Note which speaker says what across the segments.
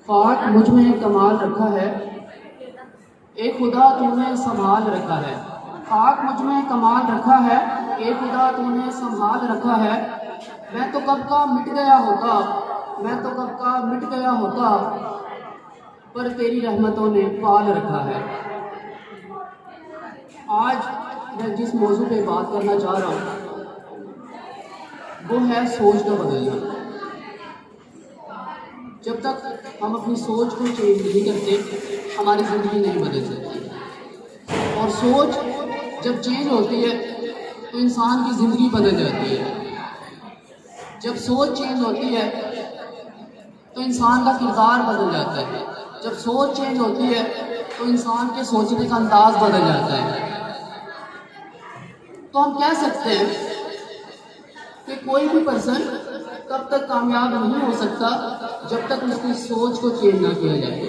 Speaker 1: خاک مجھ میں کمال رکھا ہے، اے خدا تو نے سنبھال رکھا ہے۔ خاک مجھ میں کمال رکھا ہے، اے خدا تو نے سنبھال رکھا ہے۔ میں تو کب کا مٹ گیا ہوتا، میں تو کب کا مٹ گیا ہوتا، پر تیری رحمتوں نے پال رکھا ہے۔ آج میں جس موضوع پہ بات کرنا چاہ رہا ہوں وہ ہے سوچ کا بدلنا۔ جب تک ہم اپنی سوچ کو چینج نہیں کرتے ہماری زندگی نہیں بدل سکتی، اور سوچ جب چینج ہوتی ہے تو انسان کی زندگی بدل جاتی ہے۔ جب سوچ چینج ہوتی ہے تو انسان کا کردار بدل جاتا ہے۔ جب سوچ چینج ہوتی ہے تو انسان کے سوچنے کا انداز بدل جاتا ہے۔ تو ہم کہہ سکتے ہیں کہ کوئی بھی پرسن تب تک کامیاب نہیں ہو سکتا جب تک اس کی سوچ کو چینج نہ کیا جائے۔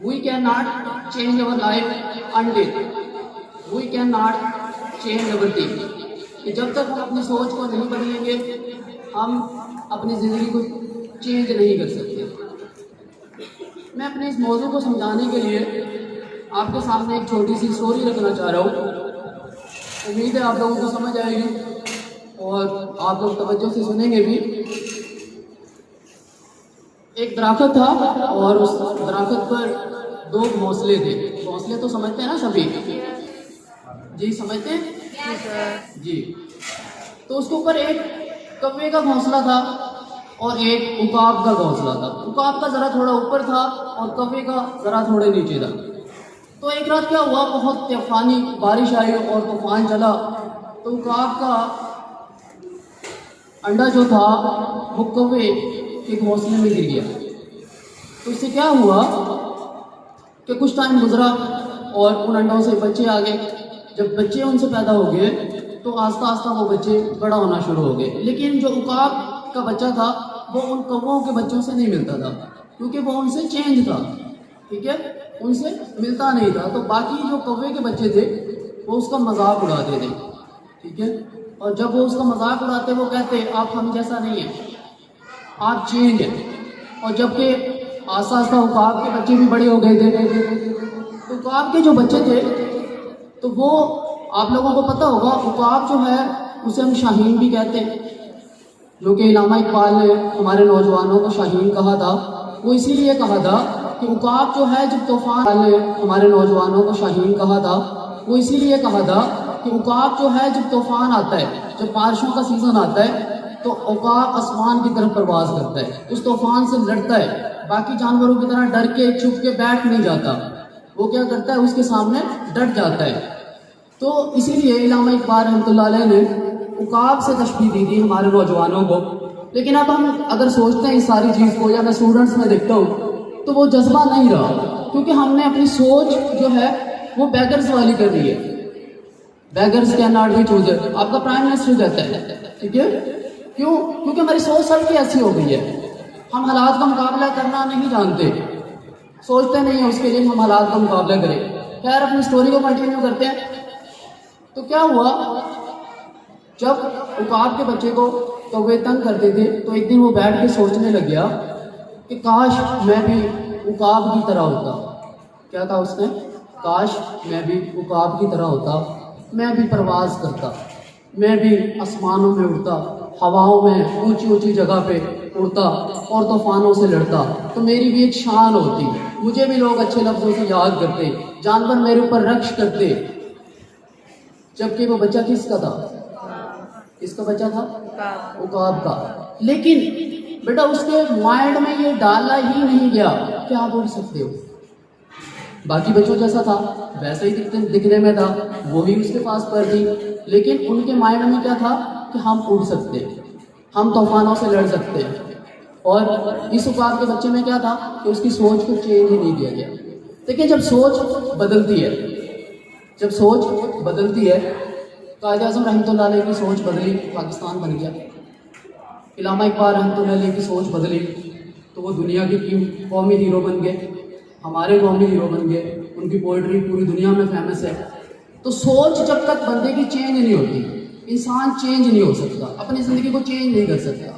Speaker 1: We cannot change our life until we cannot change our thinking۔ کہ جب تک ہم اپنی سوچ کو نہیں بدلیں گے ہم اپنی زندگی کو چینج نہیں کر سکتے۔ میں اپنے اس موضوع کو سمجھانے کے لیے آپ کے سامنے ایک چھوٹی سی سٹوری رکھنا چاہ رہا ہوں۔ امید ہے آپ لوگوں کو سمجھ آئے گی اور آپ لوگ توجہ سے سنیں گے بھی۔ ایک درخت تھا اور اس درخت پر دو گھونسلے تھے۔ گھونسلے تو سمجھتے ہیں نا سبھی؟ جی سمجھتے ہیں جی۔ تو اس کے اوپر ایک کوے کا گھونسلہ تھا اور ایک عقاب کا گھونسلہ تھا۔ عقاب کا ذرا تھوڑا اوپر تھا اور کوے کا ذرا تھوڑے نیچے تھا۔ تو ایک رات کیا ہوا، بہت طوفانی بارش آئی اور طوفان چلا، تو عقاب کا انڈا جو تھا وہ کوے کے گھونسلے میں گر گیا۔ تو اس سے کیا ہوا کہ کچھ ٹائم گزرا اور ان انڈوں سے بچے آ گئے۔ جب بچے ان سے پیدا ہو گئے تو آہستہ آہستہ وہ بچے بڑا ہونا شروع ہو گئے، لیکن جو عقاب کا بچہ تھا وہ ان کووں کے بچوں سے نہیں ملتا تھا کیونکہ وہ ان سے چینج تھا، ٹھیک ہے، ان سے ملتا نہیں تھا۔ تو باقی جو کوے کے بچے تھے وہ اس کا مذاق اڑاتے تھے، ٹھیک ہے، اور جب وہ اس کا مذاق اڑاتے وہ کہتے آپ ہم جیسا نہیں ہیں، آپ چینج ہیں۔ اور جب کہ آہستہ آہستہ عقاب کے بچے بھی بڑے ہو گئے تھے، تو عقاب کے جو بچے تھے تو وہ آپ لوگوں کو پتہ ہوگا، عقاب جو ہے اسے ہم شاہین بھی کہتے ہیں، جو کہ علامہ اقبال نے ہمارے نوجوانوں کو شاہین کہا تھا۔ وہ اسی لیے کہا تھا کہ عقاب جو ہے جب طوفان نے ہمارے نوجوانوں کو شاہین کہا تھا، وہ اسی لیے کہا تھا کہ عقاب جو ہے جب طوفان آتا ہے، جب بارشوں کا سیزن آتا ہے تو عقاب آسمان کی طرف پرواز کرتا ہے، اس طوفان سے لڑتا ہے، باقی جانوروں کی طرح ڈر کے چھپ کے بیٹھ نہیں جاتا، وہ کیا کرتا ہے اس کے سامنے ڈٹ جاتا ہے۔ تو اسی لیے علامہ اقبال رحمۃ اللہ علیہ نے عقاب سے تشبیہ دی تھی ہمارے نوجوانوں کو۔ لیکن اب ہم اگر سوچتے ہیں اس ساری چیز کو، یا میں اسٹوڈنٹس میں دیکھتا ہوں تو وہ جذبہ نہیں رہا، کیونکہ ہم نے اپنی سوچ جو ہے وہ بیگرز والی کر دی ہے۔ Beggars can not be chooser, آپ کا پرائم منسٹر کہتا ہے، ٹھیک ہے، کیوں؟ کیونکہ ہماری سوچ سب کی ایسی ہو گئی ہے، ہم حالات کا مقابلہ کرنا نہیں جانتے، سوچتے نہیں ہیں اس کے لیے ہم حالات کا مقابلہ کریں۔ خیر اپنی سٹوری کو کنٹینیو کرتے ہیں۔ تو کیا ہوا، جب عقاب کے بچے کو کوے تنگ کرتے تھے تو ایک دن وہ بیٹھ کے سوچنے لگ گیا کہ کاش میں بھی عقاب کی طرح ہوتا۔ کیا کہا اس نے؟ کاش میں بھی عقاب کی طرح ہوتا، میں بھی پرواز کرتا، میں بھی آسمانوں میں اڑتا، ہواؤں میں اونچی اونچی جگہ پہ اڑتا اور طوفانوں سے لڑتا، تو میری بھی ایک شان ہوتی، مجھے بھی لوگ اچھے لفظوں سے یاد کرتے، جانور میرے اوپر رقص کرتے۔ جبکہ وہ بچہ کس کا تھا؟ کس کا بچہ تھا؟ عقاب کا۔ لیکن بیٹا اس کے مائنڈ میں یہ ڈالا ہی نہیں گیا کہ آپ اڑ سکتے ہو۔ باقی بچوں جیسا تھا ویسا ہی دکھنے میں تھا، وہ بھی اس کے پاس پر تھی، لیکن ان کے مائنڈ میں کیا تھا کہ ہم اڑ سکتے ہیں، ہم طوفانوں سے لڑ سکتے ہیں۔ اور اس عقاب کے بچے میں کیا تھا کہ اس کی سوچ کو چینج ہی نہیں کیا گیا۔ دیکھیں جب سوچ بدلتی ہے، جب سوچ بدلتی ہے، قائد اعظم رحمۃ اللہ علیہ کی سوچ بدلی، پاکستان بن گیا۔ علامہ اقبال رحمۃ اللہ علیہ کی سوچ بدلی تو وہ دنیا کے قومی ہیرو بن گئے، ہمارے قومی ہیرو بن گئے، ان کی پوئٹری پوری دنیا میں فیمس ہے۔ تو سوچ جب تک بندے کی چینج نہیں ہوتی، انسان چینج نہیں ہو سکتا، اپنی زندگی کو چینج نہیں کر سکتا۔